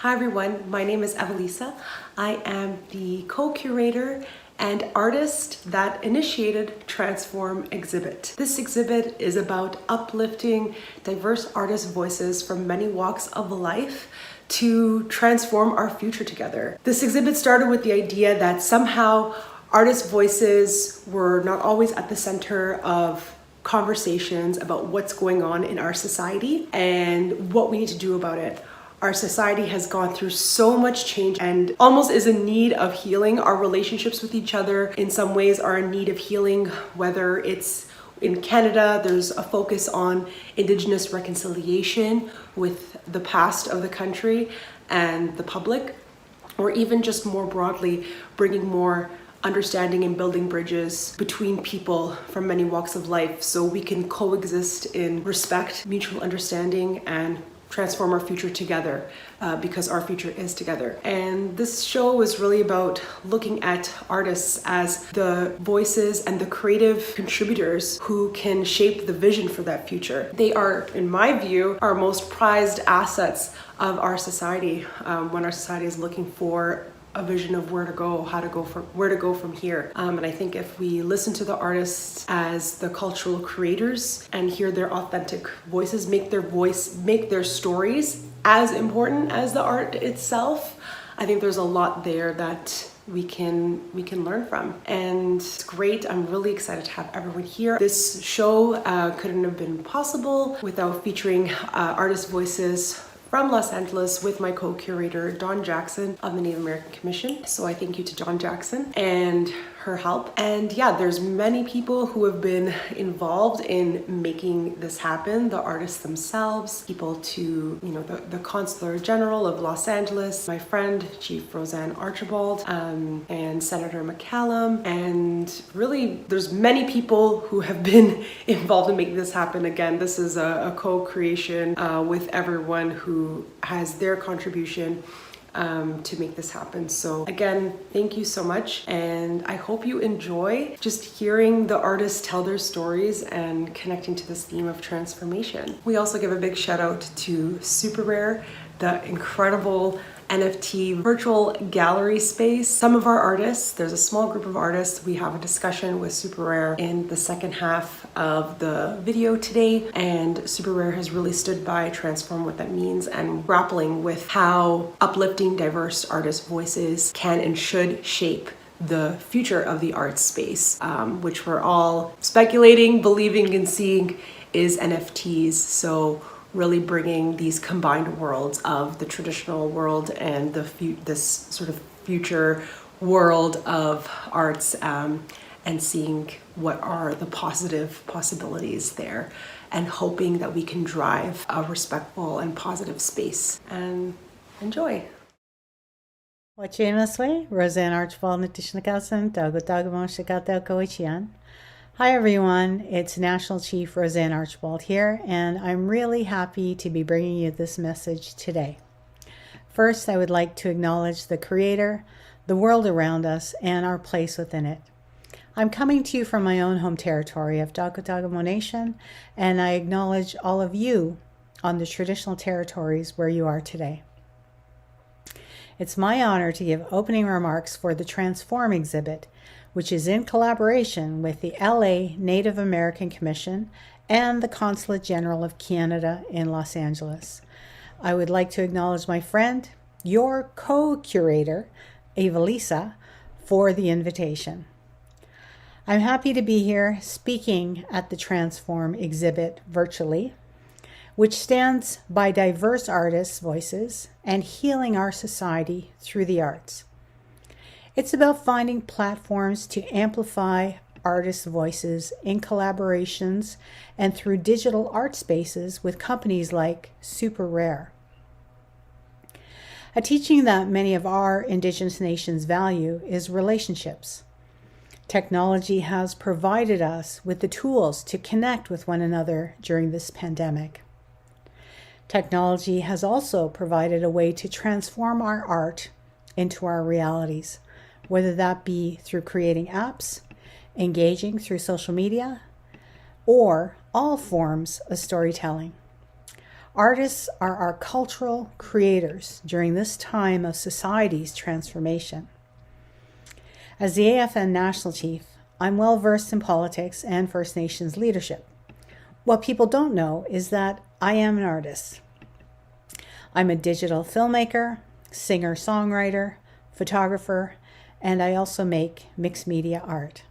Hi everyone, my name is Evelisa. I am the co-curator and artist that initiated Transform exhibit. This exhibit is about uplifting diverse artist voices from many walks of life to transform our future together. This exhibit started with the idea that somehow artist voices were not always at the center of conversations about what's going on in our society and what we need to do about it. Our society has gone through so much change and almost is in need of healing. Our relationships with each other in some ways are in need of healing, whether it's in Canada, there's a focus on Indigenous reconciliation with the past of the country and the public, or even just more broadly, bringing more understanding and building bridges between people from many walks of life so we can coexist in respect, mutual understanding, and transform our future together because our future is together. And this show is really about looking at artists as the voices and the creative contributors who can shape the vision for that future. They are, in my view, our most prized assets of our society when our society is looking for a vision of where to go, where to go from here. And I think if we listen to the artists as the cultural creators and hear their authentic voices, make their stories as important as the art itself, I think there's a lot there that we can learn from. And it's great. I'm really excited to have everyone here. This show couldn't have been possible without featuring artist voices from Los Angeles with my co-curator, Dawn Jackson of the Native American Commission. So I thank you to Dawn Jackson and her help. And yeah, there's many people who have been involved in making this happen. The artists themselves, people to, the Consular General of Los Angeles, my friend, Chief Roseanne Archibald, and Senator McCallum. And really, there's many people who have been involved in making this happen. Again, this is a co-creation with everyone who has their contribution to make this happen. So again, thank you so much. And I hope you enjoy just hearing the artists tell their stories and connecting to this theme of transformation. We also give a big shout out to Super Rare, the incredible NFT virtual gallery space. Some of our artists, there's a small group of artists, we have a discussion with Super Rare in the second half of the video today, and Super Rare has really stood by Transform, what that means, and grappling with how uplifting diverse artist voices can and should shape the future of the art space, which we're all speculating, believing, and seeing is NFTs. So really bringing these combined worlds of the traditional world and this sort of future world of arts, and seeing what are the positive possibilities there, and hoping that we can drive a respectful and positive space. And enjoy. Wachimaswe, Roseanne Archibald Natishnikausen, Dago Shikata Koichian. Hi everyone, it's National Chief Roseanne Archibald here, and I'm really happy to be bringing you this message today. First, I would like to acknowledge the Creator, the world around us, and our place within it. I'm coming to you from my own home territory of Dago Nation, and I acknowledge all of you on the traditional territories where you are today. It's my honor to give opening remarks for the Transform exhibit, which is in collaboration with the LA Native American Commission and the Consulate General of Canada in Los Angeles. I would like to acknowledge my friend, your co-curator, Evelisa, for the invitation. I'm happy to be here speaking at the Transform exhibit virtually, which stands by diverse artists' voices and healing our society through the arts. It's about finding platforms to amplify artists' voices in collaborations and through digital art spaces with companies like Super Rare. A teaching that many of our Indigenous nations value is relationships. Technology has provided us with the tools to connect with one another during this pandemic. Technology has also provided a way to transform our art into our realities, whether that be through creating apps, engaging through social media, or all forms of storytelling. Artists are our cultural creators during this time of society's transformation. As the AFN National Chief, I'm well versed in politics and First Nations leadership. What people don't know is that I am an artist. I'm a digital filmmaker, singer-songwriter, photographer, and I also make mixed media art.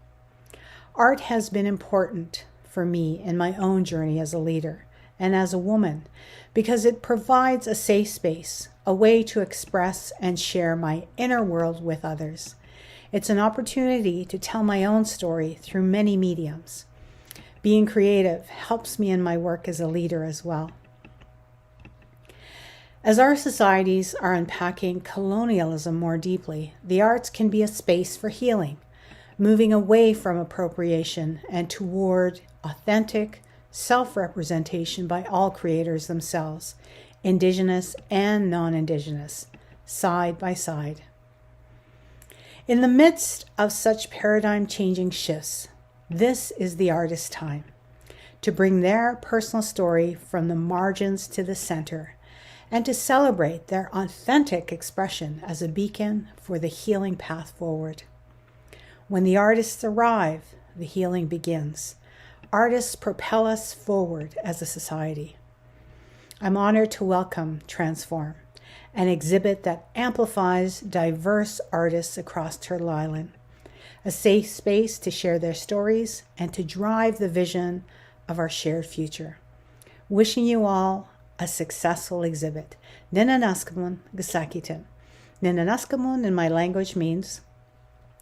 Art has been important for me in my own journey as a leader and as a woman because it provides a safe space, a way to express and share my inner world with others. It's an opportunity to tell my own story through many mediums. Being creative helps me in my work as a leader as well. As our societies are unpacking colonialism more deeply, the arts can be a space for healing, moving away from appropriation and toward authentic self-representation by all creators themselves, Indigenous and non-Indigenous, side by side. In the midst of such paradigm-changing shifts, this is the artist's time to bring their personal story from the margins to the center and to celebrate their authentic expression as a beacon for the healing path forward. When the artists arrive, the healing begins. Artists propel us forward as a society. I'm honored to welcome Transform, an exhibit that amplifies diverse artists across Turtle Island, a safe space to share their stories and to drive the vision of our shared future. Wishing you all a successful exhibit. Ninanaskamun Gasakitan. Ninanaskamun in my language means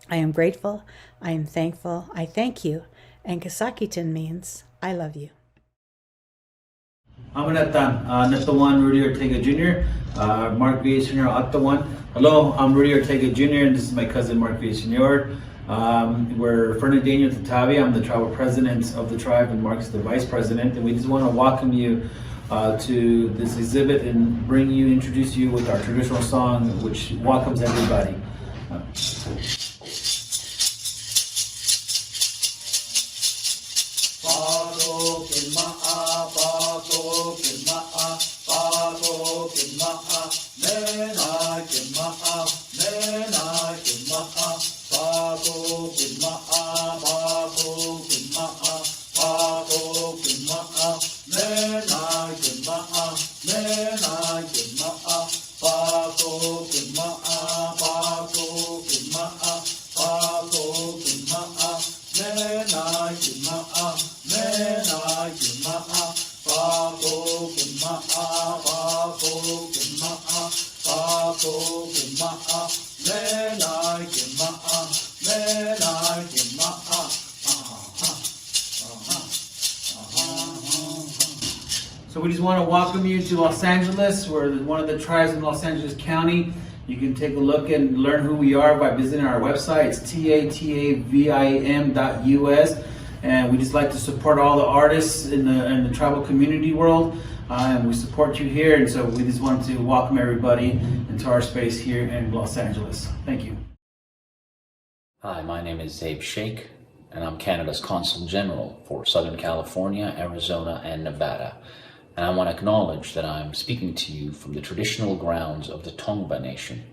I am grateful, I am thankful, I thank you, and Gasakitan means I love you. Amanatan, Natawan Rudy Ortega Jr., Mark V. Sr. Attawan. Hello, I'm Rudy Ortega Jr., and this is my cousin Mark V. Sr. We're Fernandinho Tatavi. I'm the tribal president of the tribe, and Mark's the vice president. And we just want to welcome you to this exhibit and introduce you with our traditional song, which welcomes everybody. So we just want to welcome you to Los Angeles. We're one of the tribes in Los Angeles County. You can take a look and learn who we are by visiting our website. It's tatavim.us. And we just like to support all the artists in the tribal community world. And we support you here. And so we just want to welcome everybody into our space here in Los Angeles. Thank you. Hi, my name is Zabe Sheikh, and I'm Canada's Consul General for Southern California, Arizona, and Nevada. And I want to acknowledge that I'm speaking to you from the traditional grounds of the Tongva Nation,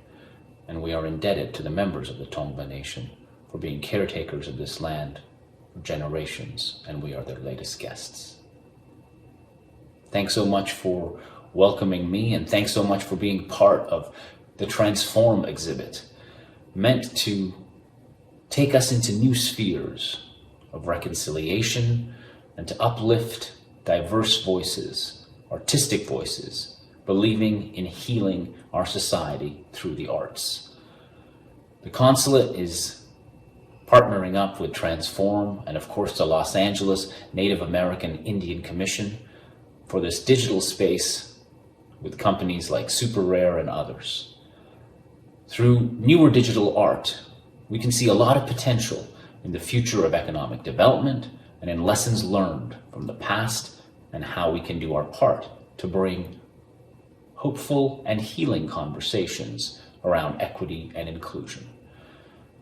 and we are indebted to the members of the Tongva Nation for being caretakers of this land for generations, and we are their latest guests. Thanks so much for welcoming me, and thanks so much for being part of the Transform exhibit, meant to take us into new spheres of reconciliation and to uplift diverse voices, artistic voices, believing in healing our society through the arts. The consulate is partnering up with Transform and of course the Los Angeles Native American Indian Commission for this digital space with companies like Super Rare and others. Through newer digital art, we can see a lot of potential in the future of economic development and in lessons learned from the past and how we can do our part to bring hopeful and healing conversations around equity and inclusion.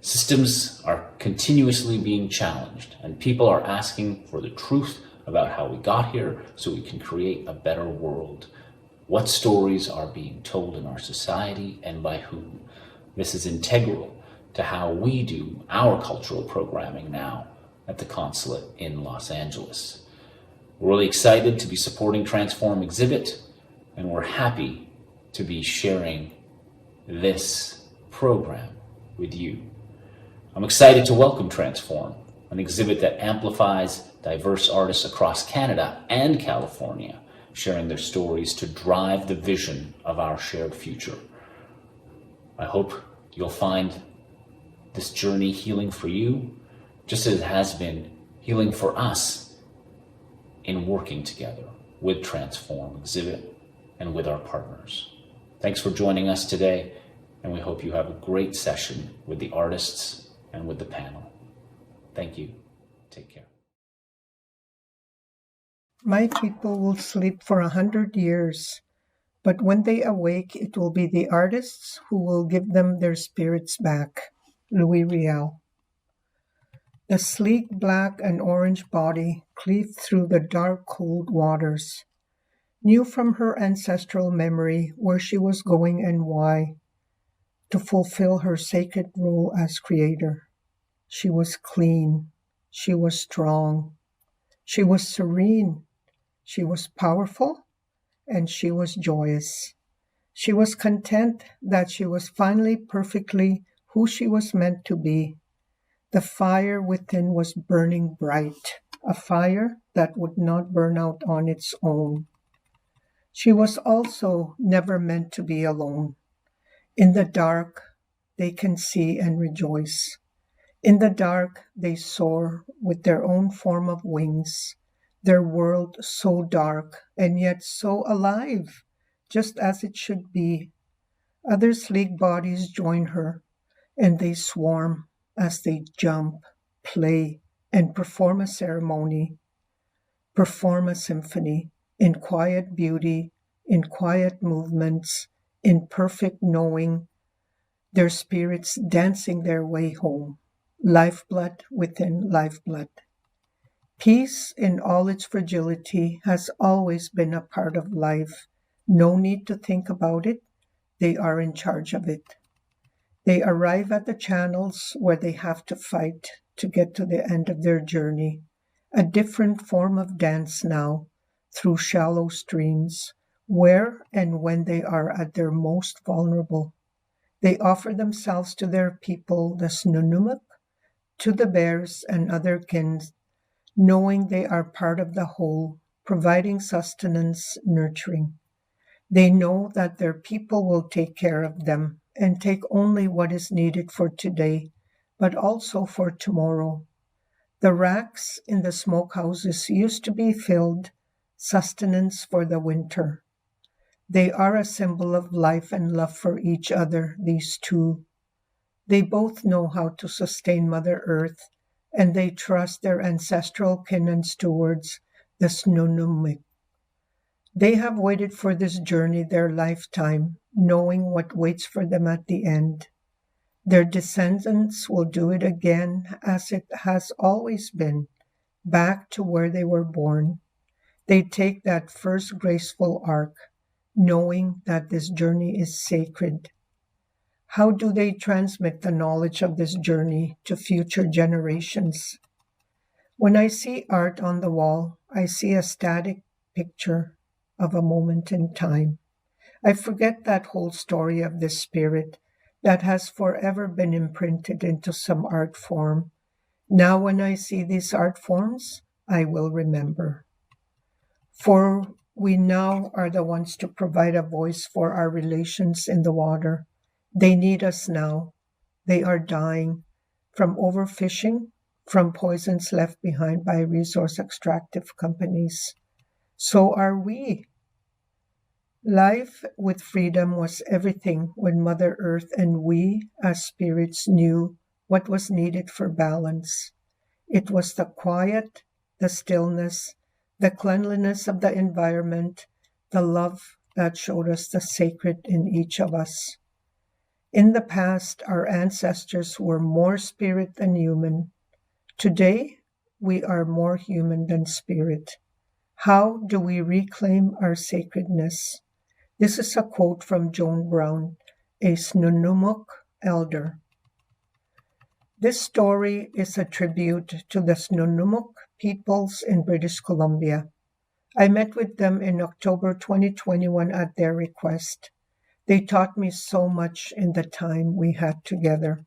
Systems are continuously being challenged, and people are asking for the truth about how we got here so we can create a better world. What stories are being told in our society and by whom? This is integral to how we do our cultural programming now at the consulate in Los Angeles. We're really excited to be supporting Transform Exhibit, and we're happy to be sharing this program with you. I'm excited to welcome Transform, an exhibit that amplifies diverse artists across Canada and California, sharing their stories to drive the vision of our shared future. I hope you'll find this journey healing for you, just as it has been healing for us in working together with Transform Exhibit and with our partners. Thanks for joining us today, and we hope you have a great session with the artists and with the panel. Thank you. Take care. My people will sleep for 100 years, but when they awake, it will be the artists who will give them their spirits back. Louis Riel. The sleek black and orange body cleaved through the dark, cold waters, knew from her ancestral memory where she was going and why, to fulfill her sacred role as creator. She was clean, she was strong, she was serene, she was powerful, and she was joyous. She was content that she was finally perfectly who she was meant to be. The fire within was burning bright, a fire that would not burn out on its own. She was also never meant to be alone. In the dark, they can see and rejoice. In the dark, they soar with their own form of wings, their world so dark and yet so alive, just as it should be. Other sleek bodies join her, and they swarm as they jump, play, and perform a ceremony, perform a symphony in quiet beauty, in quiet movements, in perfect knowing, their spirits dancing their way home, lifeblood within lifeblood. Peace in all its fragility has always been a part of life. No need to think about it. They are in charge of it. They arrive at the channels where they have to fight to get to the end of their journey. A different form of dance now, through shallow streams, where and when they are at their most vulnerable. They offer themselves to their people, the Snuneymuxw, to the bears and other kin, knowing they are part of the whole, providing sustenance, nurturing. They know that their people will take care of them and take only what is needed for today, but also for tomorrow. The racks in the smokehouses used to be filled, sustenance for the winter. They are a symbol of life and love for each other, these two. They both know how to sustain Mother Earth, and they trust their ancestral kin and stewards, the Snuneymuxw. They have waited for this journey their lifetime, knowing what waits for them at the end. Their descendants will do it again as it has always been, back to where they were born. They take that first graceful arc, knowing that this journey is sacred. How do they transmit the knowledge of this journey to future generations? When I see art on the wall, I see a static picture of a moment in time. I forget that whole story of this spirit that has forever been imprinted into some art form. Now when I see these art forms, I will remember. For we now are the ones to provide a voice for our relations in the water. They need us now. They are dying from overfishing, from poisons left behind by resource extractive companies. So are we. Life with freedom was everything when Mother Earth and we, as spirits, knew what was needed for balance. It was the quiet, the stillness, the cleanliness of the environment, the love that showed us the sacred in each of us. In the past, our ancestors were more spirit than human. Today, we are more human than spirit. How do we reclaim our sacredness? This is a quote from Joan Brown, a Snuneymuxw elder. This story is a tribute to the Snuneymuxw peoples in British Columbia. I met with them in October 2021 at their request. They taught me so much in the time we had together.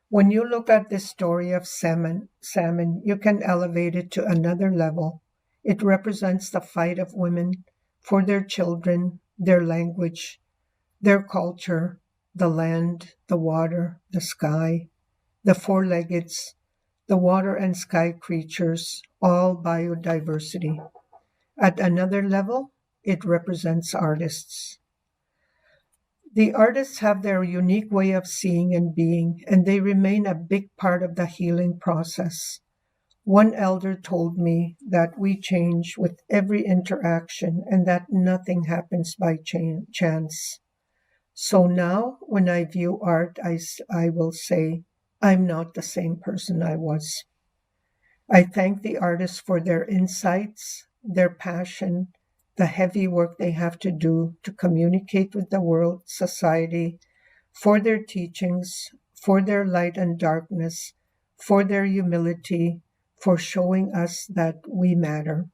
When you look at this story of salmon, you can elevate it to another level. It represents the fight of women for their children, their language, their culture, the land, the water, the sky, the four-leggeds, the water and sky creatures, all biodiversity. At another level, it represents artists. The artists have their unique way of seeing and being, and they remain a big part of the healing process. One elder told me that we change with every interaction and that nothing happens by chance. So now, when I view art, I will say, I'm not the same person I was. I thank the artists for their insights, their passion, the heavy work they have to do to communicate with the world, society, for their teachings, for their light and darkness, for their humility, for showing us that we matter.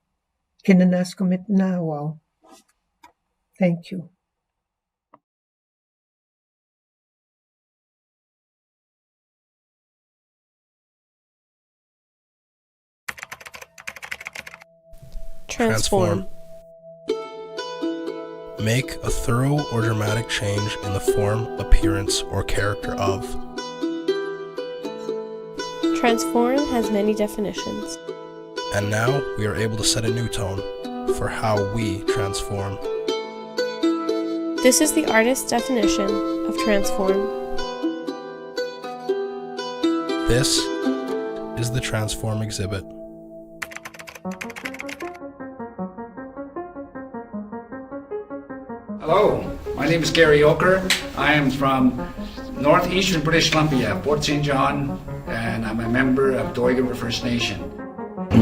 Kinanaskumit Nawao. Thank you. Transform. Make a thorough or dramatic change in the form, appearance, or character of. Transform has many definitions. And now we are able to set a new tone for how we transform. This is the artist's definition of transform. This is the Transform exhibit. Hello, my name is Gary Oker. I am from northeastern British Columbia, Port St. John, and I'm a member of Doiga First Nation.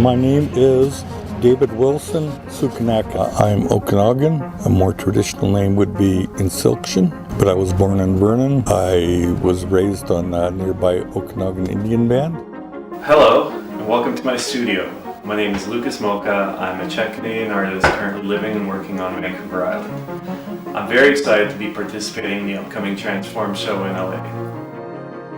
My name is David Wilson Sukanaka. I'm Okanagan. A more traditional name would be Insilkshin, but I was born in Vernon. I was raised on a nearby Okanagan Indian band. Hello, and welcome to my studio. My name is Lucas Mocha. I'm a Czech-Canadian artist currently living and working on Vancouver Island. I'm very excited to be participating in the upcoming Transform show in LA.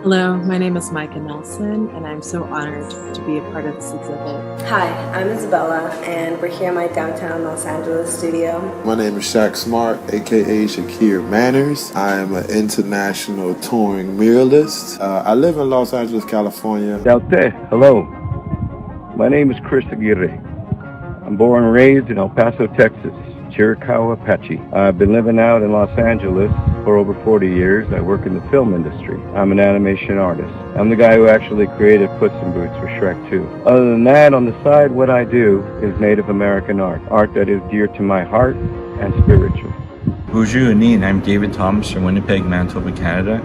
Hello, my name is Micah Nelson, and I'm so honored to be a part of this exhibit. Hi, I'm Isabella, and we're here in my downtown Los Angeles studio. My name is Shaq Smart, aka Shakir Manners. I am an international touring muralist. I live in Los Angeles, California. Daute, hello. My name is Chris Aguirre. I'm born and raised in El Paso, Texas, Chiricahua Apache. I've been living out in Los Angeles for over 40 years. I work in the film industry. I'm an animation artist. I'm the guy who actually created Puss in Boots for Shrek 2. Other than that, on the side, what I do is Native American art that is dear to my heart and spiritual. Bonjour, and I'm David Thomas from Winnipeg, Manitoba, Canada,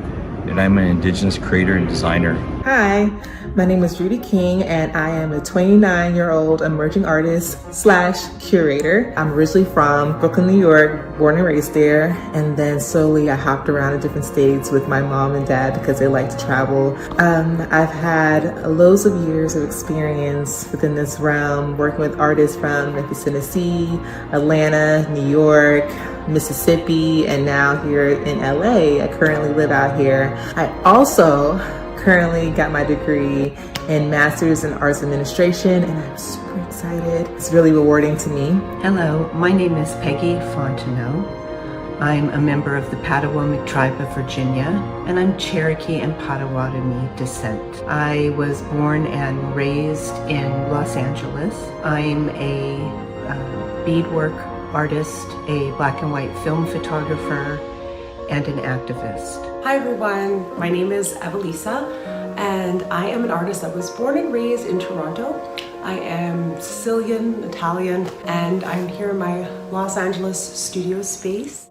and I'm an Indigenous creator and designer. Hi, my name is Judy King, and I am a 29-year-old emerging artist / curator. I'm originally from Brooklyn, New York, born and raised there, and then slowly I hopped around in different states with my mom and dad because they like to travel. I've had loads of years of experience within this realm, working with artists from Memphis, Tennessee, Atlanta, New York, Mississippi, and now here in LA. I currently live out here. I also currently got my degree in Master's in Arts Administration, and I'm super excited. It's really rewarding to me. Hello, my name is Peggy Fontenot. I'm a member of the Potawatomi tribe of Virginia, and I'm Cherokee and Potawatomi descent. I was born and raised in Los Angeles. I'm a beadwork artist, a black and white film photographer, and an activist. Hi everyone, my name is Evelisa, and I am an artist that was born and raised in Toronto. I am Sicilian, Italian, and I'm here in my Los Angeles studio space.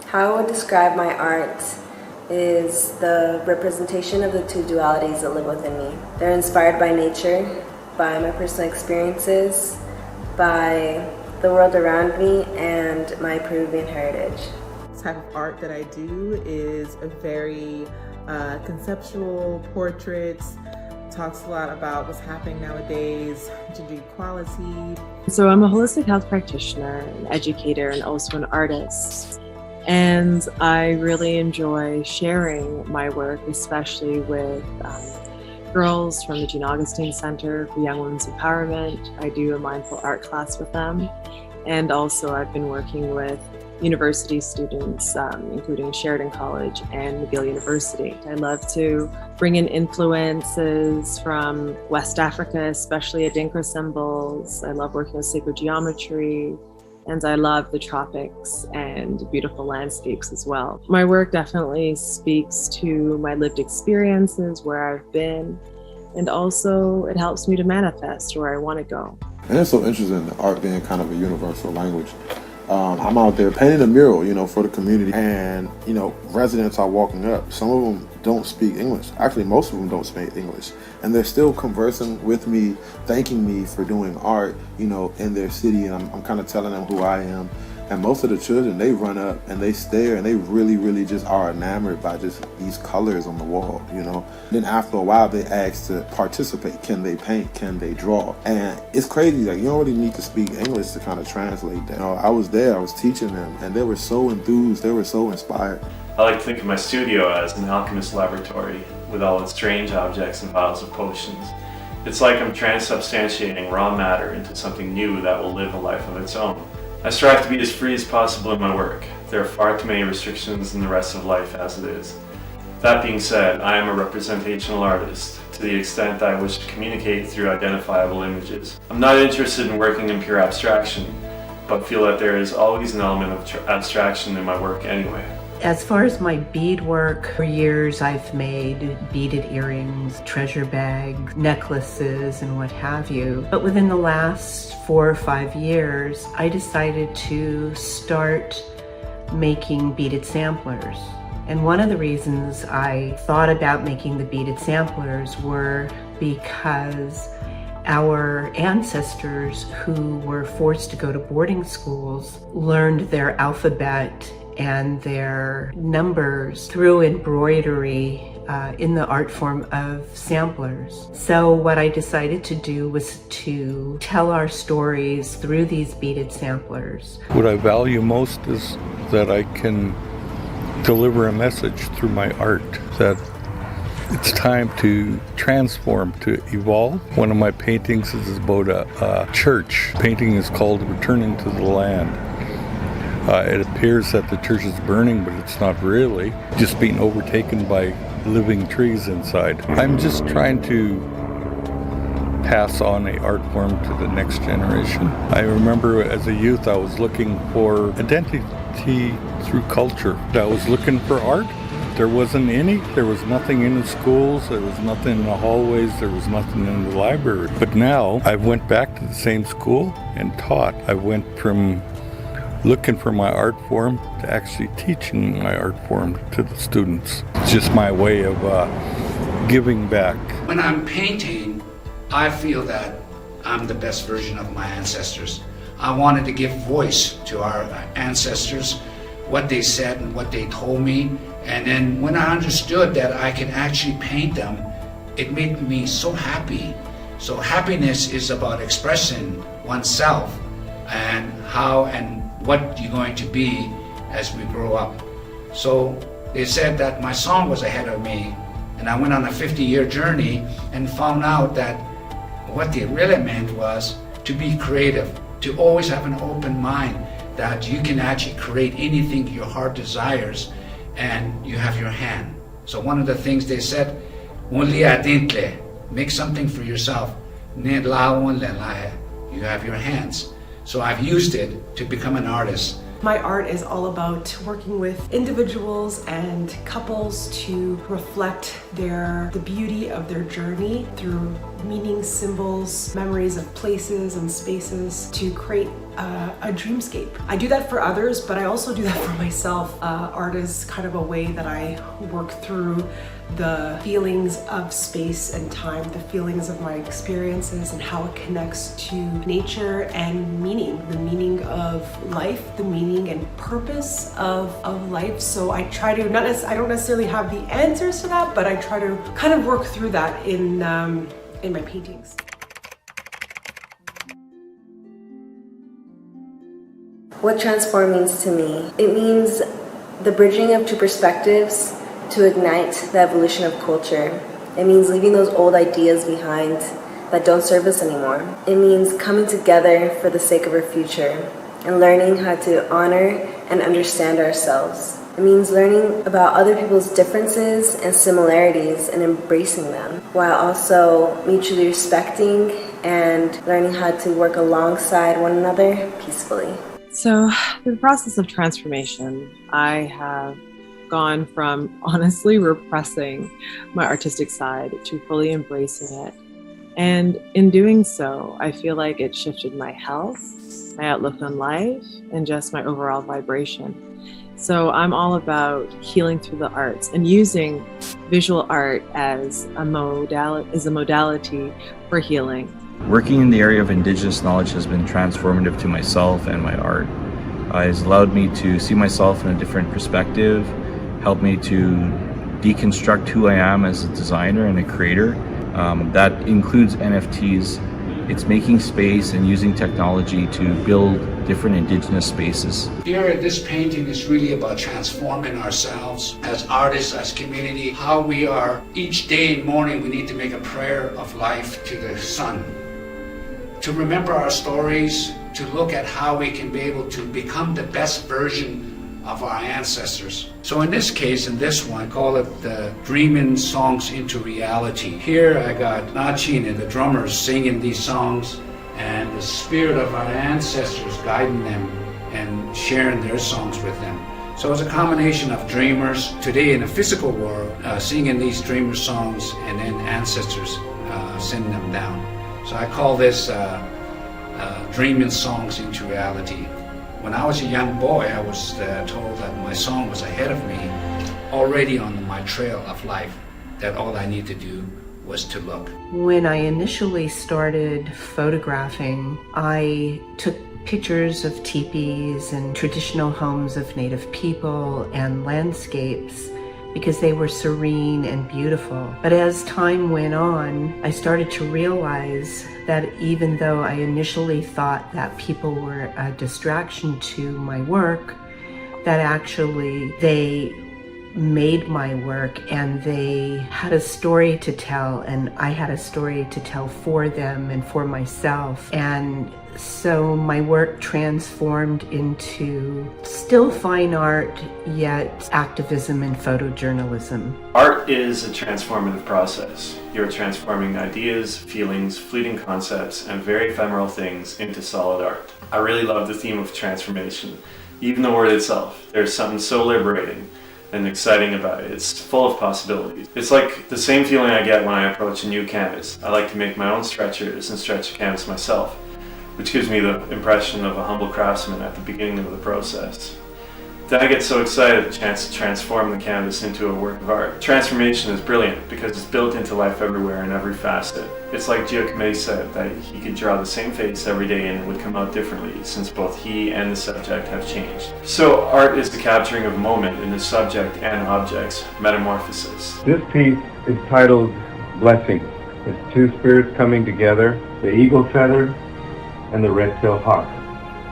How I would describe my art is the representation of the two dualities that live within me. They're inspired by nature, by my personal experiences, by the world around me, and my Peruvian heritage. The type of art that I do is a very conceptual portraits, talks a lot about what's happening nowadays, gender equality. So I'm a holistic health practitioner, an educator, and also an artist. And I really enjoy sharing my work, especially with girls from the Jean Augustine Center for Young Women's Empowerment. I do a mindful art class with them. And also I've been working with university students, including Sheridan College and McGill University. I love to bring in influences from West Africa, especially Adinkra symbols. I love working with sacred geometry, and I love the tropics and beautiful landscapes as well. My work definitely speaks to my lived experiences, where I've been, and also it helps me to manifest where I want to go. And it's so interesting, the art being kind of a universal language. I'm out there painting a mural, for the community, and, residents are walking up. Some of them don't speak English. Actually, most of them don't speak English. And they're still conversing with me, thanking me for doing art, in their city. And I'm kind of telling them who I am. And most of the children, they run up and they stare, and they really, really just are enamored by just these colors on the wall, Then after a while, they ask to participate. Can they paint? Can they draw? And it's crazy. Like, you don't really need to speak English to kind of translate that. I was there, I was teaching them, and they were so enthused. They were so inspired. I like to think of my studio as an alchemist laboratory with all its strange objects and vials of potions. It's like I'm transubstantiating raw matter into something new that will live a life of its own. I strive to be as free as possible in my work. There are far too many restrictions in the rest of life as it is. That being said, I am a representational artist to the extent that I wish to communicate through identifiable images. I'm not interested in working in pure abstraction, but feel that there is always an element of abstraction in my work anyway. As far as my beadwork, for years I've made beaded earrings, treasure bags, necklaces, and what have you. But within the last 4 or 5 years, I decided to start making beaded samplers. And one of the reasons I thought about making the beaded samplers were because our ancestors who were forced to go to boarding schools learned their alphabet and their numbers through embroidery in the art form of samplers. So what I decided to do was to tell our stories through these beaded samplers. What I value most is that I can deliver a message through my art, that it's time to transform, to evolve. One of my paintings is about a church. The painting is called Returning to the Land. It appears that the church is burning, but it's not really, just being overtaken by living trees inside. I'm just trying to pass on an art form to the next generation. I remember as a youth I was looking for identity through culture. I was looking for art. There wasn't any. There was nothing in the schools. There was nothing in the hallways. There was nothing in the library. But now I went back to the same school and taught. I went from looking for my art form to actually teaching my art form to the students. It's just my way of giving back. When I'm painting, I feel that I'm the best version of my ancestors. I wanted to give voice to our ancestors, what they said and what they told me. And then when I understood that I can actually paint them, it made me so happy. So happiness is about expressing oneself and how and what you're going to be as we grow up. So they said that my song was ahead of me, and I went on a 50-year journey and found out that what they really meant was to be creative, to always have an open mind, that you can actually create anything your heart desires and you have your hand. So one of the things they said, make something for yourself. You have your hands. So I've used it to become an artist. My art is all about working with individuals and couples to reflect the beauty of their journey through meaning, symbols, memories of places and spaces to create a dreamscape. I do that for others, but I also do that for myself. Art is kind of a way that I work through the feelings of space and time, the feelings of my experiences and how it connects to nature and meaning, the meaning of life, the meaning and purpose of life. So I try to, I don't necessarily have the answers to that, but I try to kind of work through that in my paintings. What transform means to me? It means the bridging of two perspectives to ignite the evolution of culture. It means leaving those old ideas behind that don't serve us anymore. It means coming together for the sake of our future and learning how to honor and understand ourselves. It means learning about other people's differences and similarities and embracing them, while also mutually respecting and learning how to work alongside one another peacefully. So, through the process of transformation, I have gone from honestly repressing my artistic side to fully embracing it. And in doing so, I feel like it shifted my health, my outlook on life, and just my overall vibration. So I'm all about healing through the arts and using visual art as a modality for healing. Working in the area of Indigenous knowledge has been transformative to myself and my art. It has allowed me to see myself in a different perspective, helped me to deconstruct who I am as a designer and a creator. That includes NFTs. It's making space and using technology to build different Indigenous spaces. Here, this painting is really about transforming ourselves as artists, as community, how we are each day and morning we need to make a prayer of life to the sun. To remember our stories, to look at how we can be able to become the best version of our ancestors. So in this case, in this one, I call it the Dreaming Songs into Reality. Here I got Nachin and the drummers singing these songs and the spirit of our ancestors guiding them and sharing their songs with them. So it's a combination of dreamers today in the physical world, singing these dreamer songs and then ancestors sending them down. So I call this Dreaming Songs into Reality. When I was a young boy, I was told that my song was ahead of me, already on my trail of life, that all I need to do was to look. When I initially started photographing, I took pictures of teepees and traditional homes of Native people and landscapes because they were serene and beautiful. But as time went on, I started to realize that even though I initially thought that people were a distraction to my work, that actually they made my work and they had a story to tell, and I had a story to tell for them and for myself. And so my work transformed into still fine art, yet activism and photojournalism. Art is a transformative process. You're transforming ideas, feelings, fleeting concepts, and very ephemeral things into solid art. I really love the theme of transformation. Even the word itself, there's something so liberating and exciting about it. It's full of possibilities. It's like the same feeling I get when I approach a new canvas. I like to make my own stretchers and stretch the canvas myself, which gives me the impression of a humble craftsman at the beginning of the process. Then I get so excited at the chance to transform the canvas into a work of art. Transformation is brilliant because it's built into life everywhere in every facet. It's like Giacometti said, that he could draw the same face every day and it would come out differently, since both he and the subject have changed. So art is the capturing of a moment in the subject and object's metamorphosis. This piece is titled Blessing. It's two spirits coming together, the eagle feather and the red-tailed hawk.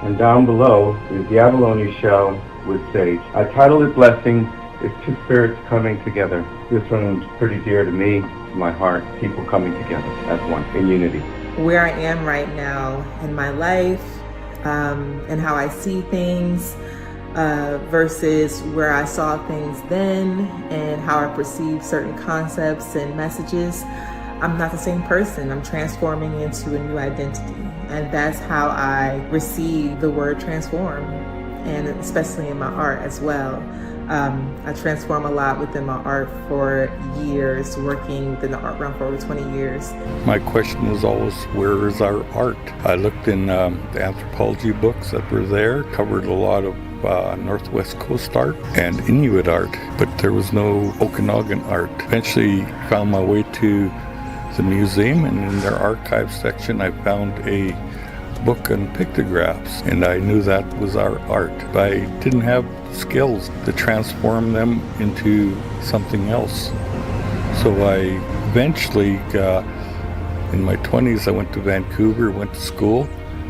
And down below is the abalone shell with sage. I titled it Blessing. It's two spirits coming together. This one is pretty dear to me, to my heart, people coming together as one, in unity. Where I am right now in my life and how I see things versus where I saw things then and how I perceive certain concepts and messages, I'm not the same person. I'm transforming into a new identity. And that's how I receive the word transform, and especially in my art as well. I transform a lot within my art for years, working within the art realm for over 20 years. My question was always, where is our art? I looked in the anthropology books that were there, covered a lot of Northwest Coast art and Inuit art, but there was no Okanagan art. Eventually found my way to the museum, and in their archive section I found a book on pictographs, and I knew that was our art. I didn't have skills to transform them into something else. So I eventually, in my 20s, I went to Vancouver, went to school,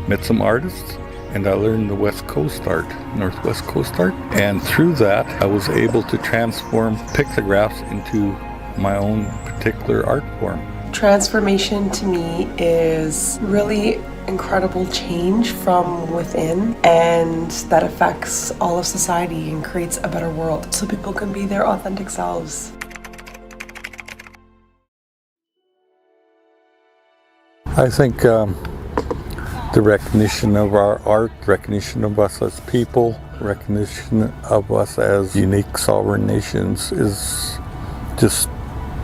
met some artists, and I learned the West Coast art, Northwest Coast art. And through that, I was able to transform pictographs into my own particular art form. Transformation to me is really incredible change from within, and that affects all of society and creates a better world so people can be their authentic selves. I think the recognition of our art, recognition of us as people, recognition of us as unique sovereign nations is just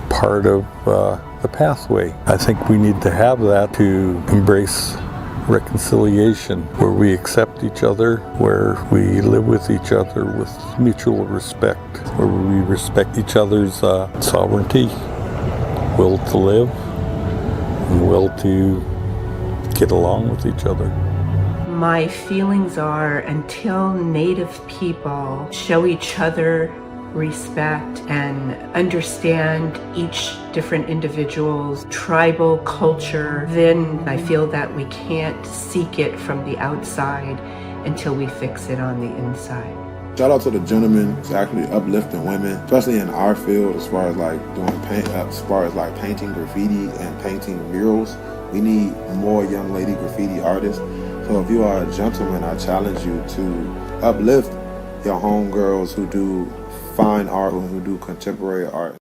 part of the pathway. I think we need to have that to embrace reconciliation, where we accept each other, where we live with each other with mutual respect, where we respect each other's sovereignty, will to live, and will to get along with each other. My feelings are, until Native people show each other respect and understand each different individual's tribal culture, then I feel that we can't seek it from the outside until we fix it on the inside. Shout out to the gentlemen who's actually uplifting women, especially in our field, as far as like painting graffiti and painting murals. We need more young lady graffiti artists. So if you are a gentleman, I challenge you to uplift your homegirls who do fine art, who do contemporary art.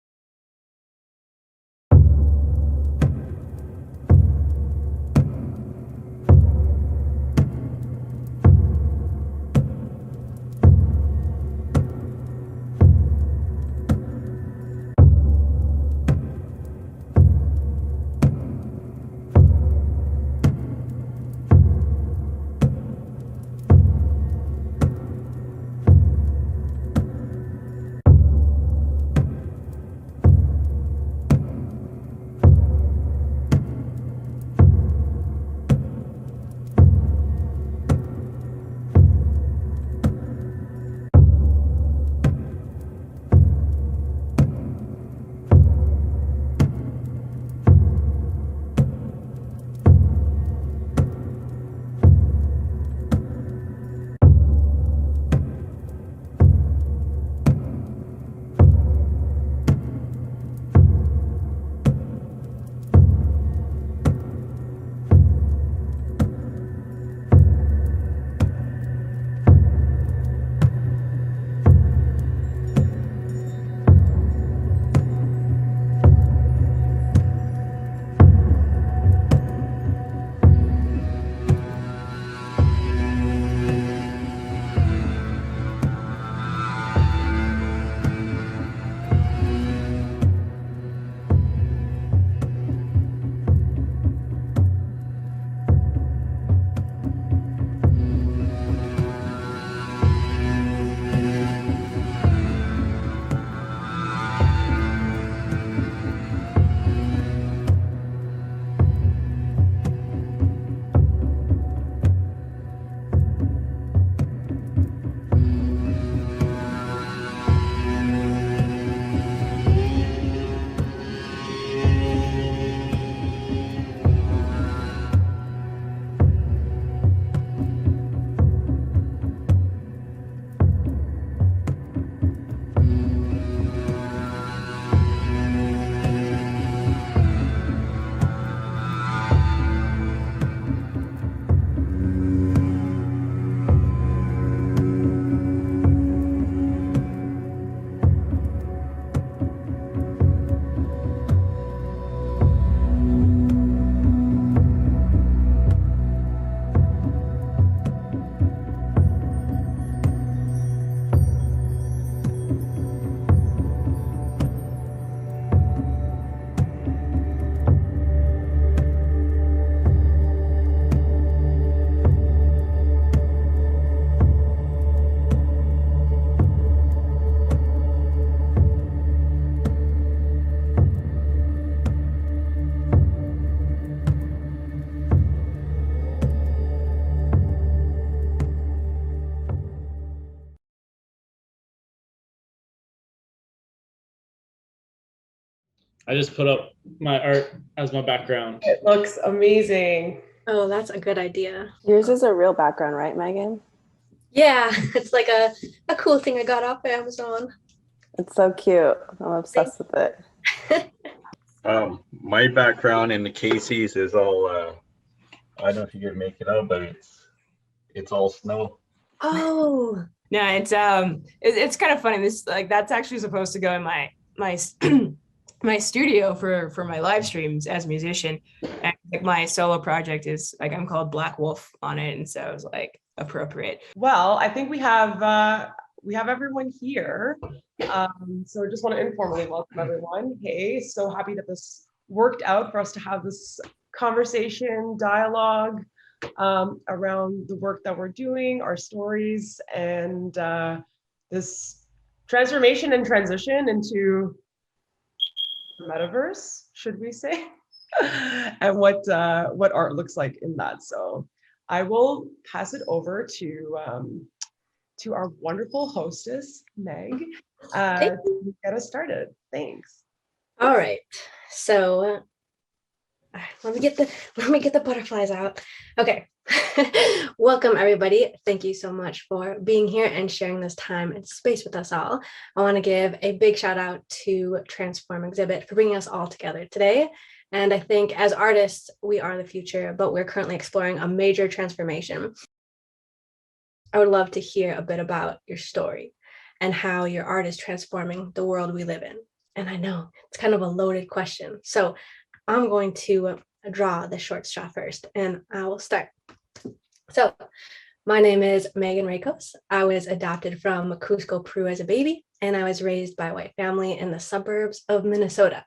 I just put up my art as my background. It looks amazing. Oh, that's a good idea. Yours is a real background, right, Megan? Yeah, it's like a cool thing I got off Amazon. It's so cute. I'm obsessed with it. My background in the Casey's is all I don't know if you can make it out, but it's all snow. Oh. No, it's kind of funny. This that's actually supposed to go in my my studio for my live streams as a musician. And my solo project is I'm called Black Wolf on it, and so it was appropriate. Well, I think we have everyone here. So I just want to informally welcome everyone. Hey, so happy that this worked out for us to have this conversation, dialogue around the work that we're doing, our stories, and this transformation and transition into the metaverse, should we say, and what art looks like in that. So I will pass it over to our wonderful hostess, Meg, to get us started. Thanks. All right. So let me get the butterflies out. Okay. Welcome, everybody. Thank you so much for being here and sharing this time and space with us all. I want to give a big shout out to Transform Exhibit for bringing us all together today. And I think as artists, we are the future, but we're currently exploring a major transformation. I would love to hear a bit about your story and how your art is transforming the world we live in. And I know it's kind of a loaded question. So I'm going to draw the short straw first, and I will start. So my name is Megan Rakos. I was adopted from Cusco, Peru as a baby, and I was raised by a white family in the suburbs of Minnesota.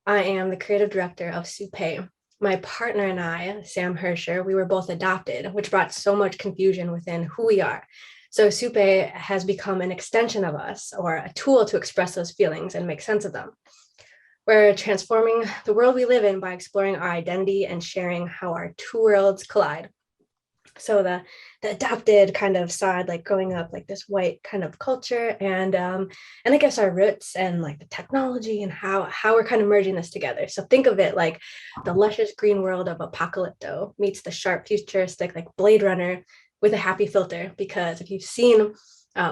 I am the creative director of Supe. My partner and I, Sam Hersher, we were both adopted, which brought so much confusion within who we are. So Supe has become an extension of us, or a tool to express those feelings and make sense of them. We're transforming the world we live in by exploring our identity and sharing how our two worlds collide. So the adopted kind of side, growing up this white kind of culture, and I guess our roots and the technology and how we're kind of merging this together. So think of it like the luscious green world of Apocalypto meets the sharp futuristic Blade Runner with a happy filter, because if you've seen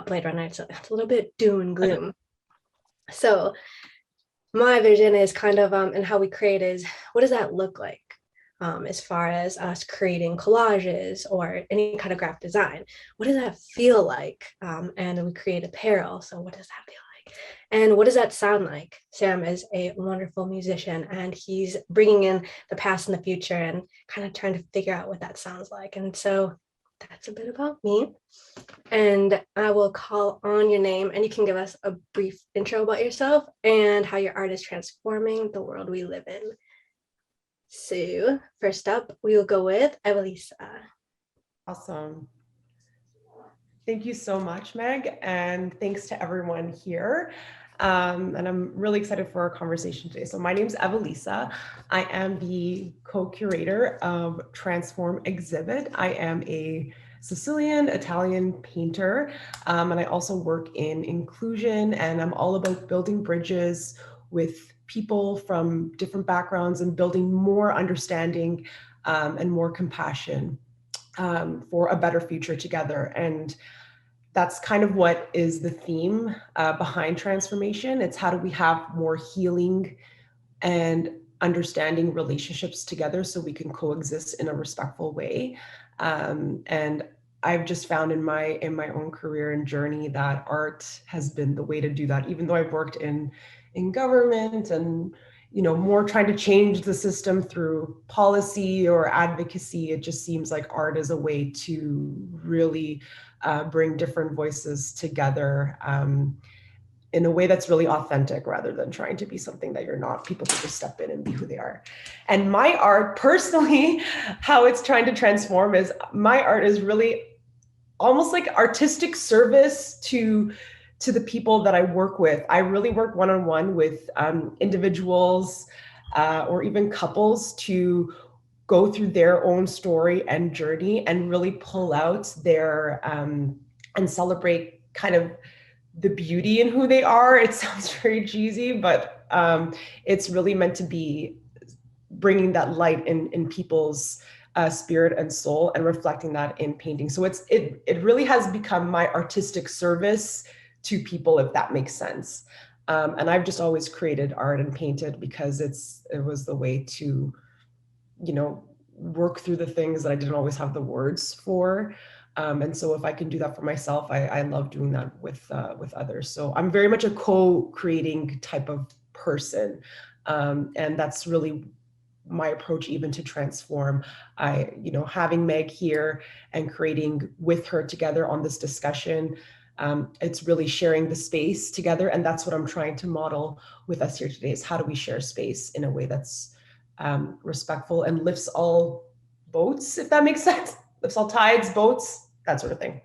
Blade Runner, it's a little bit doom and gloom. So my vision is kind of, and how we create is, what does that look like as far as us creating collages or any kind of graphic design? What does that feel like? And we create apparel. So what does that feel like? And what does that sound like? Sam is a wonderful musician, and he's bringing in the past and the future and kind of trying to figure out what that sounds like. And so that's a bit about me. And I will call on your name, and you can give us a brief intro about yourself and how your art is transforming the world we live in. So first up, we will go with Evelisa. Awesome. Thank you so much, Meg, and thanks to everyone here. And I'm really excited for our conversation today. So my name is Evelisa. I am the co-curator of Transform Exhibit. I am a Sicilian Italian painter, and I also work in inclusion, and I'm all about building bridges with people from different backgrounds and building more understanding and more compassion for a better future together. And that's kind of what is the theme behind transformation. It's how do we have more healing and understanding relationships together so we can coexist in a respectful way. And I've just found in my own career and journey that art has been the way to do that. Even though I've worked in government and more trying to change the system through policy or advocacy, it just seems like art is a way to really bring different voices together in a way that's really authentic, rather than trying to be something that you're not. People can just step in and be who they are. And my art, personally, how it's trying to transform is, my art is really almost like artistic service to the people that I work with. I really work one-on-one with individuals or even couples to go through their own story and journey and really pull out their and celebrate kind of the beauty in who they are. It sounds very cheesy, but It's really meant to be bringing that light in people's spirit and soul and reflecting that in painting. So it really has become my artistic service to people, if that makes sense. And I've just always created art and painted because it was the way to, work through the things that I didn't always have the words for. And so if I can do that for myself, I love doing that with others. So I'm very much a co-creating type of person. And that's really my approach even to transform. Having Meg here and creating with her together on this discussion, it's really sharing the space together. And that's what I'm trying to model with us here today, is how do we share space in a way that's respectful and lifts all boats, if that makes sense, lifts all tides, boats, that sort of thing.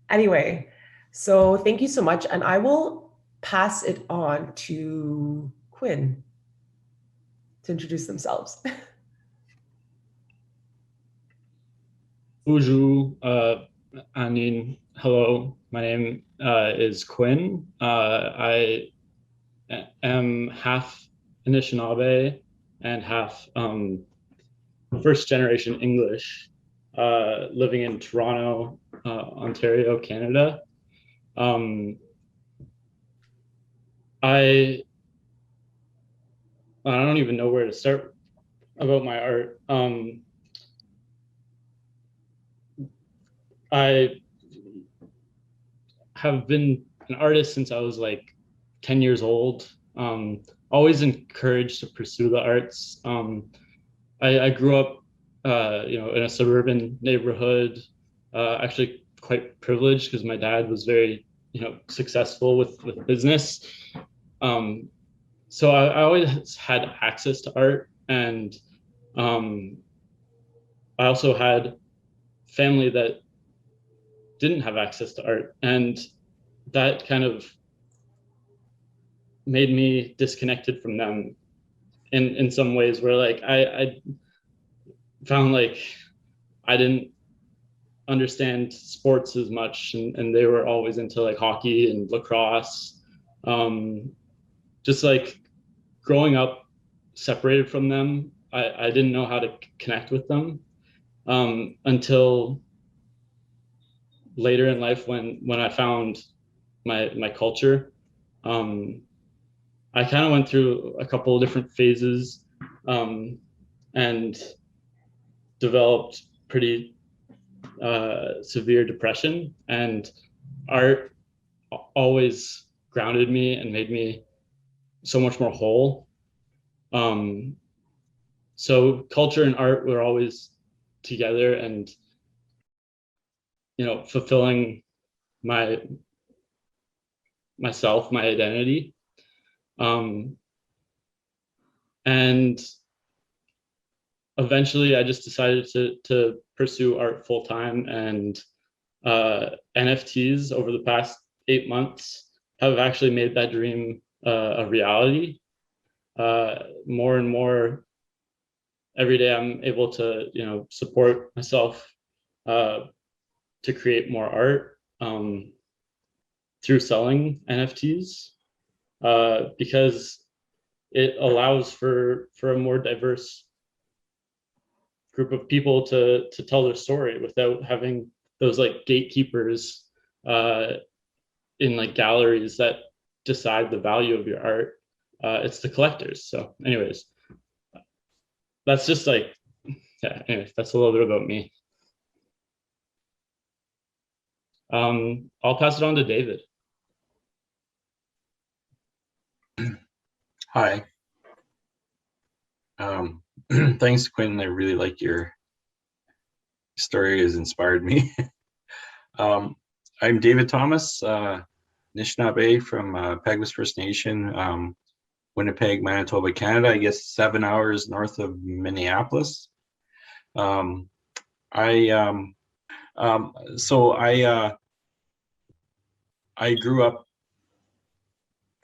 Anyway, so thank you so much. And I will pass it on to Quinn to introduce themselves. Bonjour, Anin. Hello, my name is Quinn. I am half Anishinaabe and half first generation English, living in Toronto, Ontario, Canada. I don't even know where to start about my art. I have been an artist since I was like 10 years old. Always encouraged to pursue the arts. I grew up, in a suburban neighborhood, actually quite privileged because my dad was very, successful with business. So I always had access to art, and I also had family that didn't have access to art, and that kind of made me disconnected from them in some ways, where like I found like I didn't understand sports as much, and they were always into like hockey and lacrosse. Just like growing up separated from them, I didn't know how to connect with them until later in life when I found my culture. I kind of went through a couple of different phases and developed pretty severe depression, and art always grounded me and made me so much more whole. So culture and art were always together, and fulfilling myself, my identity. And eventually I just decided to pursue art full time, and NFTs over the past 8 months have actually made that dream a reality. More and more every day I'm able to, support myself to create more art through selling NFTs. Because it allows for a more diverse group of people to tell their story without having those like gatekeepers in like galleries that decide the value of your art. It's the collectors. So anyways, that's just like, anyways, that's a little bit about me. I'll pass it on to David. Hi. Thanks, Quinn. I really like your story. Has inspired me. I'm David Thomas, Anishinaabe from Peguis First Nation, Winnipeg, Manitoba, Canada. I guess 7 hours north of Minneapolis. I grew up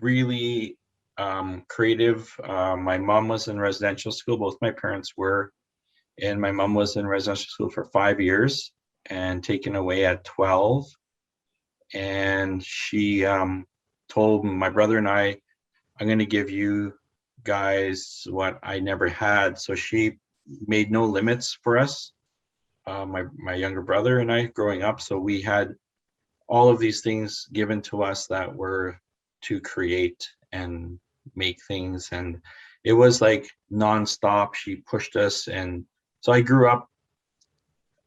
really creative. My mom was in residential school. Both my parents were, and my mom was in residential school for 5 years and taken away at 12. And she told my brother and I I'm going to give you guys what I never had. So she made no limits for us, my younger brother and I growing up. So we had all of these things given to us that were to create and make things. And it was like nonstop. She pushed us. And so I grew up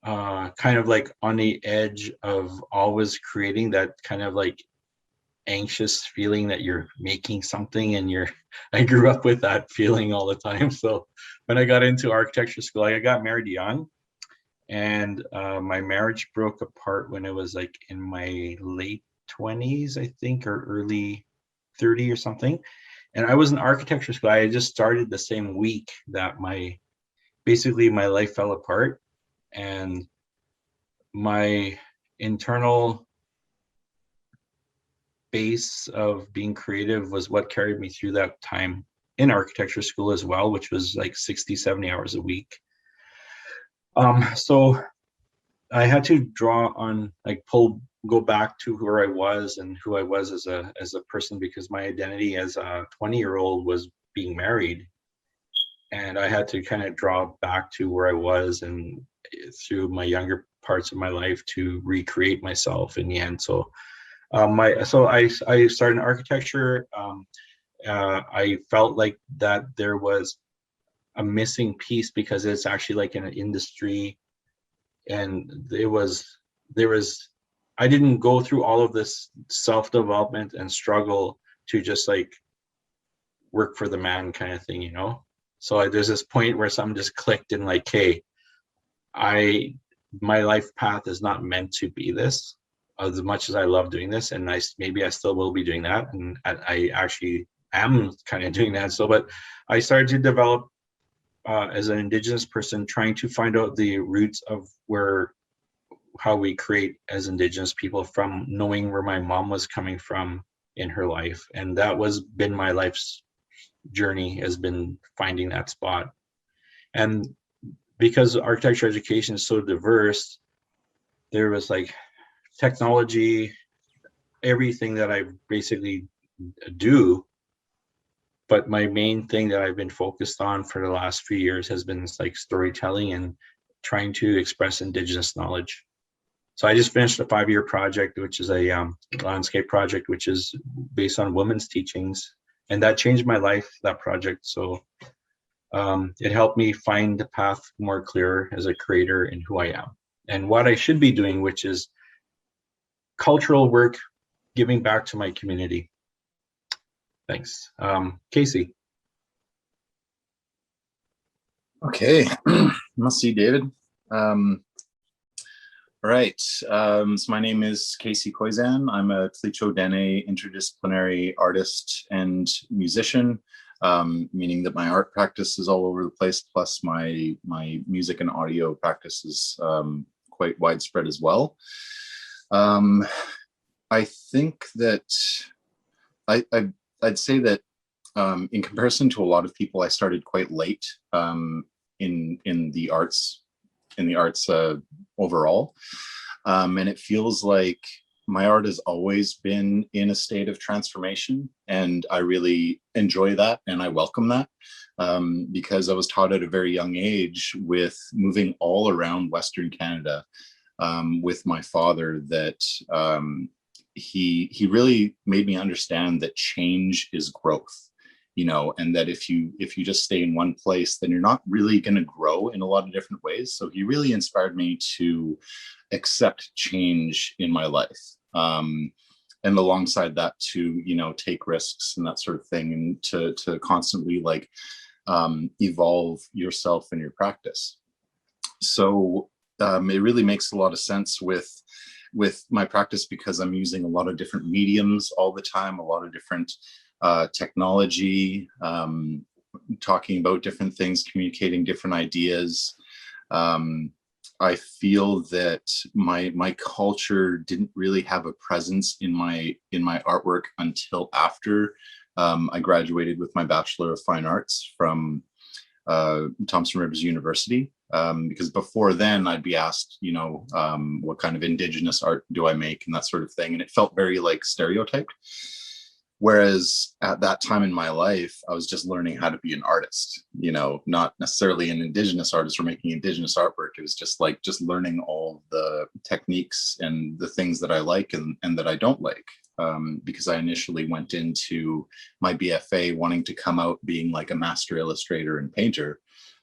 kind of like on the edge of always creating, that kind of like anxious feeling that you're making something, and I grew up with that feeling all the time. So when I got into architecture school, I got married young, and my marriage broke apart when I was like in my late 20s, I think, or early 30 or something. And I was in architecture school. I just started the same week that basically my life fell apart, and my internal base of being creative was what carried me through that time in architecture school as well, which was like 60, 70 hours a week. So I had to draw on, like, go back to where I was and who I was as a person, because my identity as a 20-year-old was being married. And I had to kind of draw back to where I was and through my younger parts of my life to recreate myself in the end. So I started in architecture. I felt like that there was a missing piece, because it's actually like an industry, and I didn't go through all of this self-development and struggle to just like work for the man kind of thing, you know? So there's this point where something just clicked, and like, hey, my life path is not meant to be this. As much as I love doing this, and maybe I still will be doing that, and I actually am kind of doing that. So, but I started to develop as an Indigenous person, trying to find out the roots of how we create as Indigenous people, from knowing where my mom was coming from in her life. And that been my life's journey, has been finding that spot. And because architecture education is so diverse, there was like technology, everything that I basically do. But my main thing that I've been focused on for the last few years has been like storytelling and trying to express Indigenous knowledge. So I just finished a 5-year project, which is a landscape project, which is based on women's teachings. And that changed my life, that project. So it helped me find the path more clear as a creator in who I am and what I should be doing, which is cultural work, giving back to my community. Thanks. Casey. Okay, must see David. Right, so my name is Casey Koizan. I'm a Tlicho Dene interdisciplinary artist and musician, meaning that my art practice is all over the place, plus my music and audio practice is quite widespread as well. I think that I'd say that in comparison to a lot of people, I started quite late in the arts overall, and it feels like my art has always been in a state of transformation, and I really enjoy that and I welcome that, because I was taught at a very young age, with moving all around Western Canada with my father, that he really made me understand that change is growth, you know, and that if you just stay in one place, then you're not really going to grow in a lot of different ways. So he really inspired me to accept change in my life, and alongside that to, you know, take risks and that sort of thing, and to constantly like evolve yourself and your practice. So it really makes a lot of sense with my practice, because I'm using a lot of different mediums all the time, a lot of different technology, talking about different things, communicating different ideas. I feel that my culture didn't really have a presence in my artwork until after I graduated with my Bachelor of Fine Arts from Thompson Rivers University. Because before then I'd be asked, you know, what kind of Indigenous art do I make and that sort of thing. And it felt very like stereotyped. Whereas at that time in my life, I was just learning how to be an artist, not necessarily an indigenous artist or making indigenous artwork. It was just learning all the techniques and the things that I like and that I don't like. Because I initially went into my BFA wanting to come out being like a master illustrator and painter.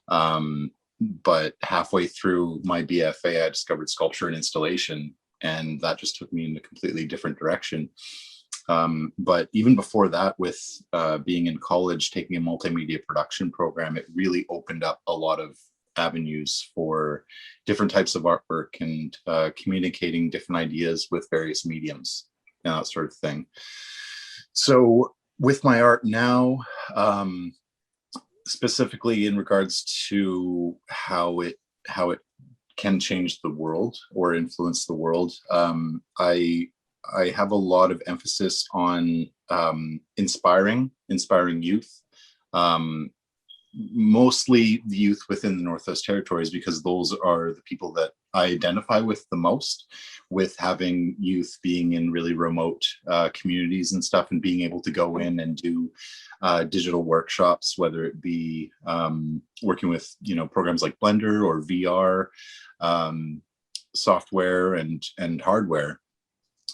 But halfway through my BFA, I discovered sculpture and installation, and that just took me in a completely different direction. But even before that, with being in college, taking a multimedia production program, it really opened up a lot of avenues for different types of artwork and communicating different ideas with various mediums and that sort of thing. So with my art now, specifically in regards to how it can change the world or influence the world, I have a lot of emphasis on inspiring youth, mostly the youth within the Northwest Territories, because those are the people that I identify with the most, with having youth being in really remote communities and stuff, and being able to go in and do digital workshops, whether it be working with programs like Blender or VR software and hardware,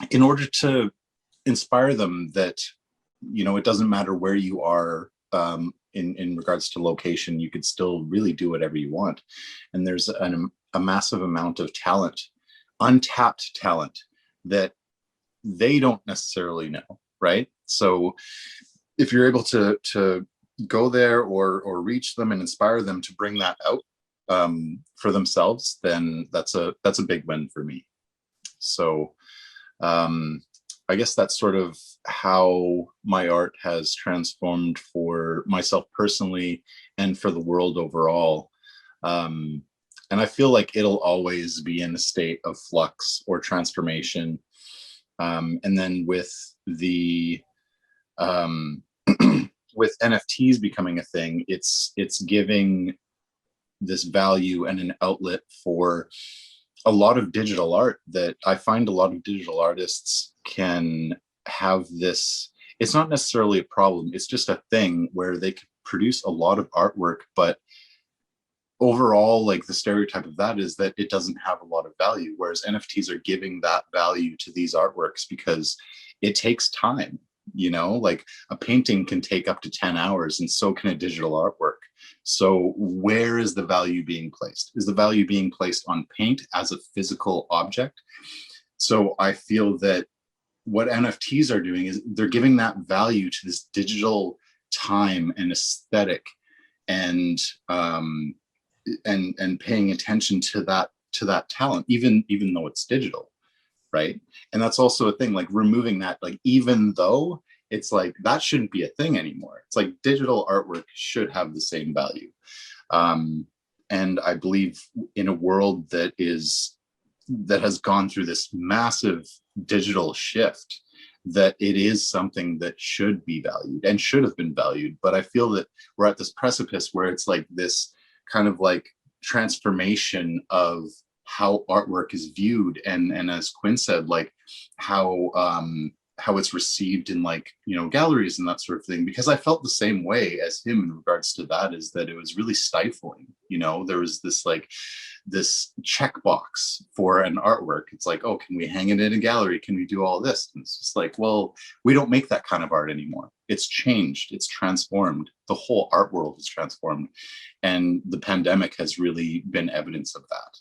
in order to inspire them that, it doesn't matter where you are in regards to location, you could still really do whatever you want. And there's a massive amount of talent, untapped talent, that they don't necessarily know, right? So if you're able to go there or reach them and inspire them to bring that out for themselves, then that's a big win for me. So I guess that's sort of how my art has transformed for myself personally and for the world overall. And I feel like it'll always be in a state of flux or transformation. And then with the with NFTs becoming a thing, it's giving this value and an outlet for a lot of digital art that I find a lot of digital artists can have this. It's not necessarily a problem. It's just a thing where they could produce a lot of artwork, but overall, like, the stereotype of that is that it doesn't have a lot of value, whereas NFTs are giving that value to these artworks because it takes time. Like a painting can take up to 10 hours, and so can a digital artwork. So where is the value being placed? Is the value being placed on paint as a physical object? So I feel that what NFTs are doing is they're giving that value to this digital time and aesthetic, and paying attention to that talent, even though it's digital. Right. And that's also a thing, like removing that, like, even though it's like, that shouldn't be a thing anymore. It's like digital artwork should have the same value. And I believe in a world that has gone through this massive digital shift, that it is something that should be valued and should have been valued. But I feel that we're at this precipice where it's like this kind of like transformation of how artwork is viewed, and as Quinn said, like how it's received in, like, galleries and that sort of thing. Because I felt the same way as him in regards to that, is that it was really stifling. There was this checkbox for an artwork. It's like, oh, can we hang it in a gallery? Can we do all this? And it's just like, well, we don't make that kind of art anymore. It's changed. It's transformed. The whole art world is transformed, and the pandemic has really been evidence of that.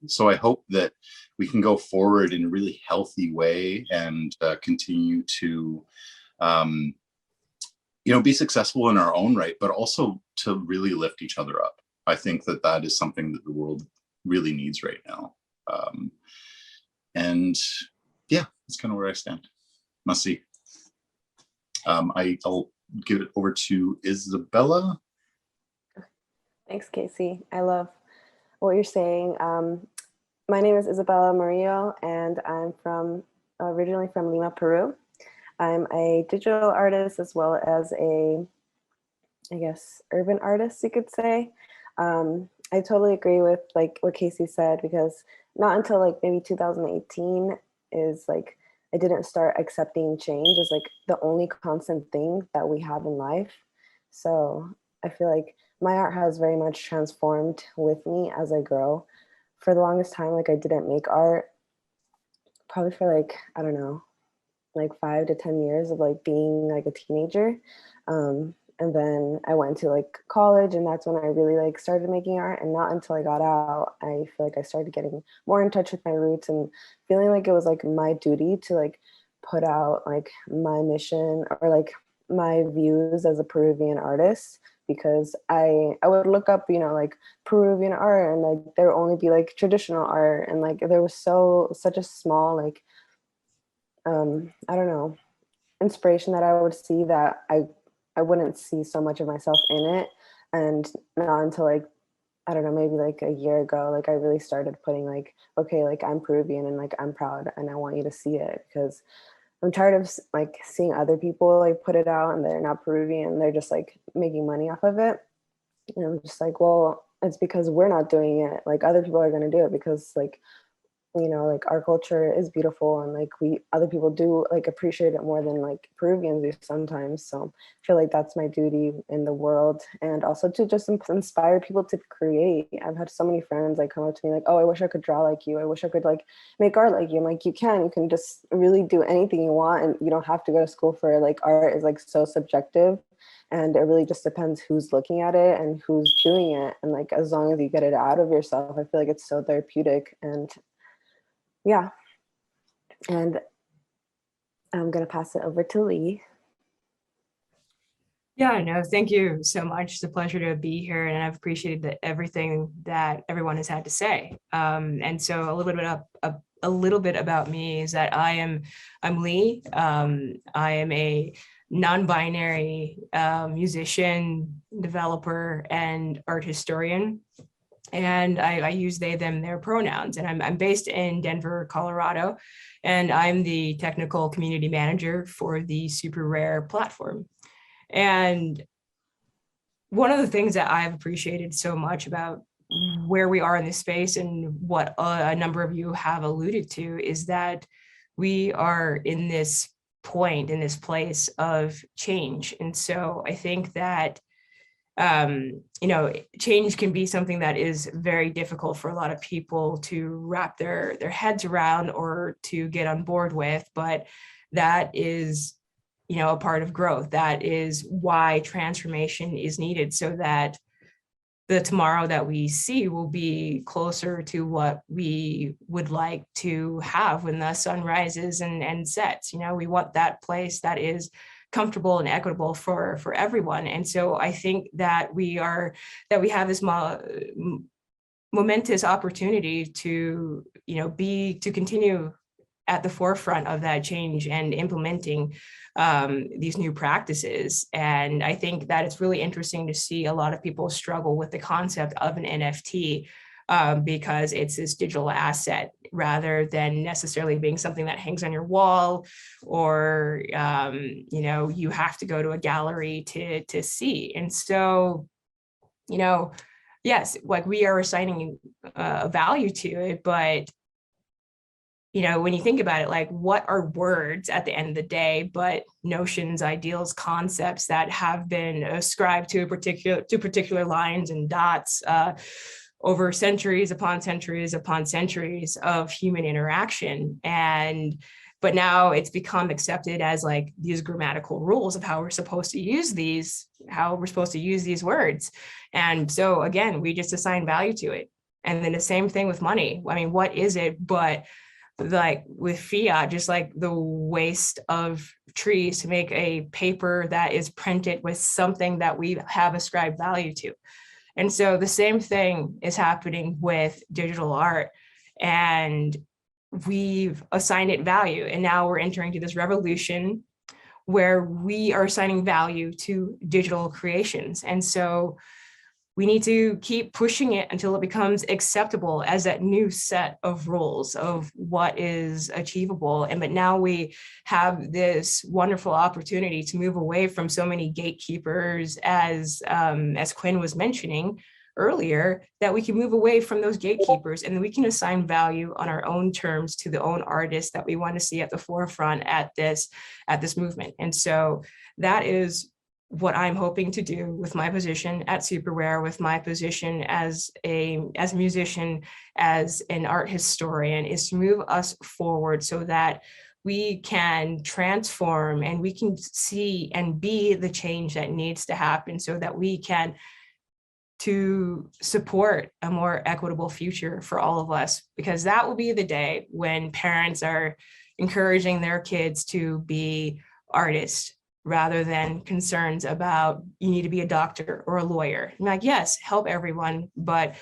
So I hope that we can go forward in a really healthy way and continue to, be successful in our own right, but also to really lift each other up. I think that is something that the world really needs right now. And yeah, that's kind of where I stand. Merci. I'll give it over to Isabella. Thanks, Casey. I love what you're saying. My name is Isabella Murillo, and I'm originally from Lima, Peru. I'm a digital artist as well as urban artist, you could say. I totally agree with like what Casey said, because not until like maybe 2018 is like I didn't start accepting change as like the only constant thing that we have in life. So I feel like my art has very much transformed with me as I grow. For the longest time, like I didn't make art, probably for like, I don't know, like 5 to 10 years of like being like a teenager. And then I went to like college, and that's when I really like started making art. And not until I got out, I feel like I started getting more in touch with my roots and feeling like it was like my duty to like put out like my mission or like my views as a Peruvian artist, because I would look up, you know, like Peruvian art, and like there would only be like traditional art, and like there was such a small like I don't know, inspiration that I would see that I wouldn't see so much of myself in it. And not until like, I don't know, maybe like a year ago, like I really started putting like, okay, like I'm Peruvian and like I'm proud and I want you to see it, because I'm tired of like seeing other people like put it out and they're not Peruvian, they're just like making money off of it. And I'm just like, well, it's because we're not doing it. Like other people are going to do it because like, you know, like our culture is beautiful, and like other people do like appreciate it more than like Peruvians do sometimes. So I feel like that's my duty in the world, and also to just inspire people to create. I've had so many friends like come up to me like, oh, I wish I could draw like you. I wish I could like make art like you. I'm like, you can just really do anything you want, and you don't have to go to school for it. Like art is like so subjective, and it really just depends who's looking at it and who's doing it. And like, as long as you get it out of yourself, I feel like it's so therapeutic. And yeah, and I'm gonna pass it over to Lee. Yeah, no, thank you so much. It's a pleasure to be here, and I've appreciated everything that everyone has had to say. And so a little bit about me is that I'm Lee. I am a non-binary musician, developer, and art historian. And I use they, them, their pronouns. And I'm based in Denver, Colorado, and I'm the technical community manager for the Super Rare platform. And one of the things that I've appreciated so much about where we are in this space, and what a number of you have alluded to, is that we are in this point, in this place of change. And so I think that you know, change can be something that is very difficult for a lot of people to wrap their heads around or to get on board with, but that is, you know, a part of growth. That is why transformation is needed, so that the tomorrow that we see will be closer to what we would like to have when the sun rises and sets. You know, we want that place that is comfortable and equitable for everyone. And so I think that we have this momentous opportunity to, you know, to continue at the forefront of that change and implementing these new practices. And I think that it's really interesting to see a lot of people struggle with the concept of an NFT, because it's this digital asset rather than necessarily being something that hangs on your wall, or you know, you have to go to a gallery to see. And so, you know, yes, like we are assigning a value to it, but you know, when you think about it, like what are words at the end of the day but notions, ideals, concepts that have been ascribed to particular lines and dots over centuries upon centuries upon centuries of human interaction. But now it's become accepted as like these grammatical rules of how we're supposed to use these words. And so again, we just assign value to it. And then the same thing with money. I mean, what is it but like with fiat, just like the waste of trees to make a paper that is printed with something that we have ascribed value to. And so the same thing is happening with digital art, and we've assigned it value. And now we're entering to this revolution where we are assigning value to digital creations. And so we need to keep pushing it until it becomes acceptable as that new set of rules of what is achievable. But now we have this wonderful opportunity to move away from so many gatekeepers, as Quinn was mentioning, earlier, that we can move away from those gatekeepers and we can assign value on our own terms to the own artists that we want to see at the forefront at this movement. And so that is what I'm hoping to do with my position at Superware, with my position as a musician, as an art historian, is to move us forward so that we can transform and we can see and be the change that needs to happen so that we can to support a more equitable future for all of us, because that will be the day when parents are encouraging their kids to be artists rather than concerns about you need to be a doctor or a lawyer. I'm like, yes, help everyone, but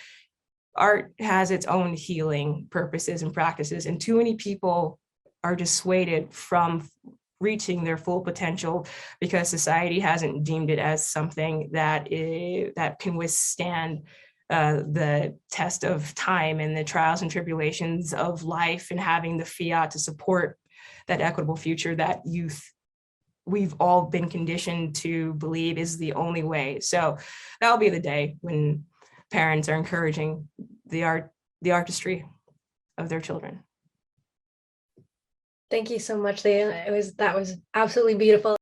art has its own healing purposes and practices, and too many people are dissuaded from reaching their full potential because society hasn't deemed it as something that can withstand the test of time and the trials and tribulations of life, and having the fiat to support that equitable future that we've all been conditioned to believe is the only way. So that'll be the day when parents are encouraging the artistry of their children. Thank you so much, Leah. That was absolutely beautiful.